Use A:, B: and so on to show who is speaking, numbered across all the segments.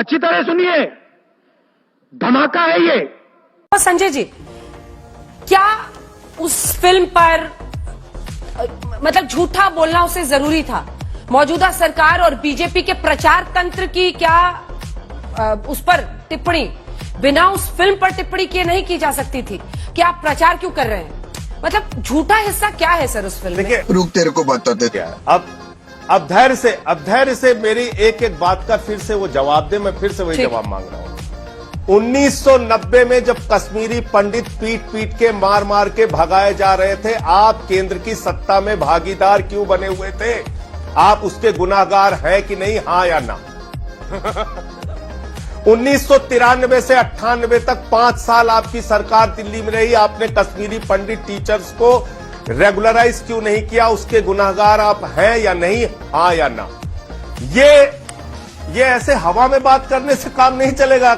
A: अच्छी तरह सुनिए, धमाका है ये।
B: संजय जी, क्या उस फिल्म पर मतलब झूठा बोलना उसे जरूरी था? मौजूदा सरकार और बीजेपी के प्रचार तंत्र की क्या उस पर टिप्पणी बिना उस फिल्म पर टिप्पणी किए नहीं की जा सकती थी? क्या आप प्रचार क्यों कर रहे हैं? मतलब झूठा हिस्सा क्या है सर उस फिल्म में?
C: रुक, तेरे को बताते थे।
D: अब धैर्य से मेरी एक एक बात का फिर से वो जवाब दे। मैं फिर से वही जवाब मांग रहा हूं। 1990 में जब कश्मीरी पंडित पीट पीट के मार मार के भगाए जा रहे थे, आप केंद्र की सत्ता में भागीदार क्यों बने हुए थे? आप उसके गुनाहगार हैं कि नहीं, हां या ना? 1993 से 98 तक 5 साल आपकी सरकार दिल्ली में रही, आपने कश्मीरी पंडित टीचर्स को रेगुलराइज क्यों नहीं किया? उसके गुनाहगार आप हैं या नहीं, हां या ना? ये ऐसे हवा में बात करने से काम नहीं चलेगा।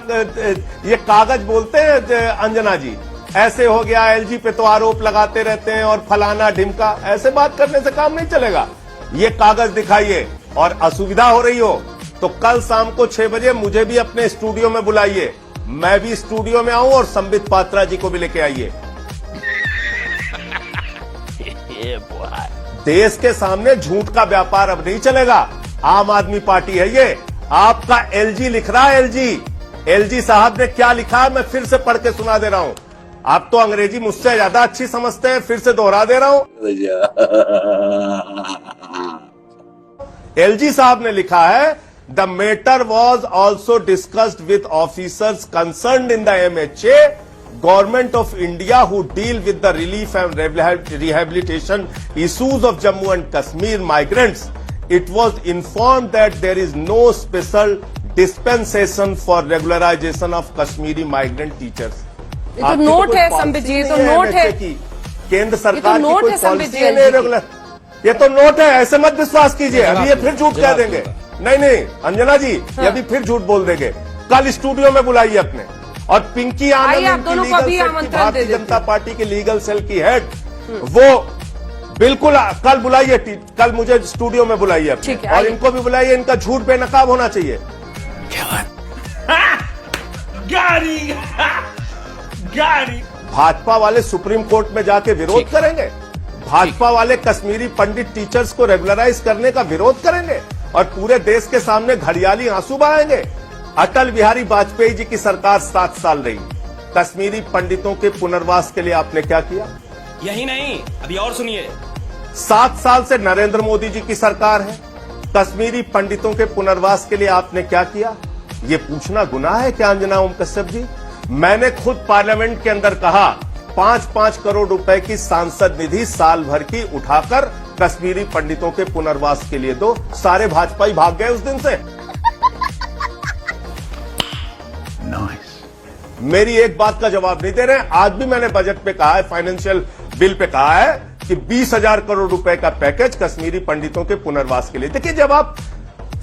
D: ये कागज बोलते हैं अंजना जी, ऐसे हो गया, एलजी पे तो आरोप लगाते रहते हैं और फलाना ढिमका, ऐसे बात करने से काम नहीं चलेगा। ये कागज दिखाइए, और असुविधा हो रही हो तो कल शाम को 6 बजे मुझे भी अपने स्टूडियो में बुलाइए, मैं भी स्टूडियो में आऊं, और संबित पात्रा जी को भी लेके आइए। देश के सामने झूठ का व्यापार अब नहीं चलेगा। आम आदमी पार्टी है ये, आपका एलजी लिख रहा है। एलजी साहब ने क्या लिखा है मैं फिर से पढ़ के सुना दे रहा हूं। आप तो अंग्रेजी मुझसे ज्यादा अच्छी समझते हैं, फिर से दोहरा दे रहा हूं। एलजी साहब ने लिखा है, the matter was also discussed with officers concerned in the MHA, Government of India, who deal with the relief and rehabilitation issues of Jammu and Kashmir migrants. It was informed that there is no special dispensation for regularization of Kashmiri migrant teachers.
B: ये तो note है संबित जी, ये तो note है
D: केंद्र सरकार की कोई पॉलिसी नहीं रेगुलर। ये तो नोट है, ऐसे मत विश्वास कीजिए। अभी ये फिर झूठ कह देंगे। नहीं अंजना जी, ये अभी फिर झूठ बोल देंगे। कल स्टूडियो में बुलाइए अपने, और पिंकी आनंद भारतीय जनता पार्टी के लीगल सेल की हेड, वो बिल्कुल कल बुलाइए, कल मुझे स्टूडियो में बुलाइए, और इनको भी बुलाइए। इनका झूठ बेनकाब होना चाहिए।
E: क्या बात? गाड़ी
D: भाजपा वाले सुप्रीम कोर्ट में जाके विरोध करेंगे, भाजपा वाले कश्मीरी पंडित टीचर्स को रेगुलराइज करने का विरोध करेंगे, और पूरे देश के सामने घड़ियाली आंसू बहाएंगे। अटल बिहारी वाजपेयी जी की सरकार 7 साल रही, कश्मीरी पंडितों के पुनर्वास के लिए आपने क्या किया?
E: यही नहीं, अभी और सुनिए।
D: 7 साल से नरेंद्र मोदी जी की सरकार है, कश्मीरी पंडितों के पुनर्वास के लिए आपने क्या किया? ये पूछना गुनाह है क्या अंजना ओम कश्यप जी? मैंने खुद पार्लियामेंट के अंदर कहा, 5-5 करोड़ रुपए की सांसद निधि साल भर की उठाकर कश्मीरी पंडितों के पुनर्वास के लिए दो। सारे भाजपाई भाग गए उस दिन से। मेरी एक बात का जवाब नहीं दे रहे हैं। आज भी मैंने बजट पे कहा है, फाइनेंशियल बिल पे कहा है कि 20,000 करोड़ रुपए का पैकेज कश्मीरी पंडितों के पुनर्वास के लिए। देखिए, जब आप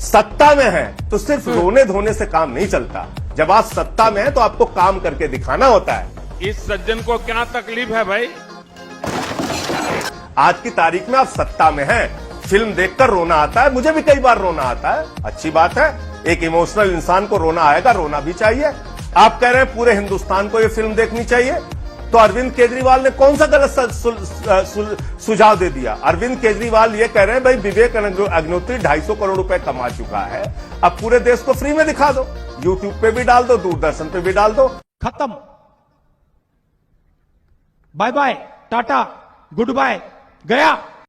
D: सत्ता में हैं तो सिर्फ रोने धोने से काम नहीं चलता। जब आप सत्ता में हैं तो आपको काम करके दिखाना होता है।
F: इस सज्जन को क्या तकलीफ है भाई?
D: आज की तारीख में आप सत्ता में हैं, फिल्म देखकर रोना आता है, मुझे भी कई बार रोना आता है, अच्छी बात है। एक इमोशनल इंसान को रोना आएगा, रोना भी चाहिए। आप कह रहे हैं पूरे हिंदुस्तान को ये फिल्म देखनी चाहिए, तो अरविंद केजरीवाल ने कौन सा गलत सुझाव दे दिया? अरविंद केजरीवाल ये कह रहे हैं भाई विवेक अग्निहोत्री 250 करोड़ रुपए कमा चुका है, अब पूरे देश को फ्री में दिखा दो, यूट्यूब पे भी डाल दो, दूरदर्शन पे भी डाल दो।
A: खत्म, bye bye, tata, good bye, गया।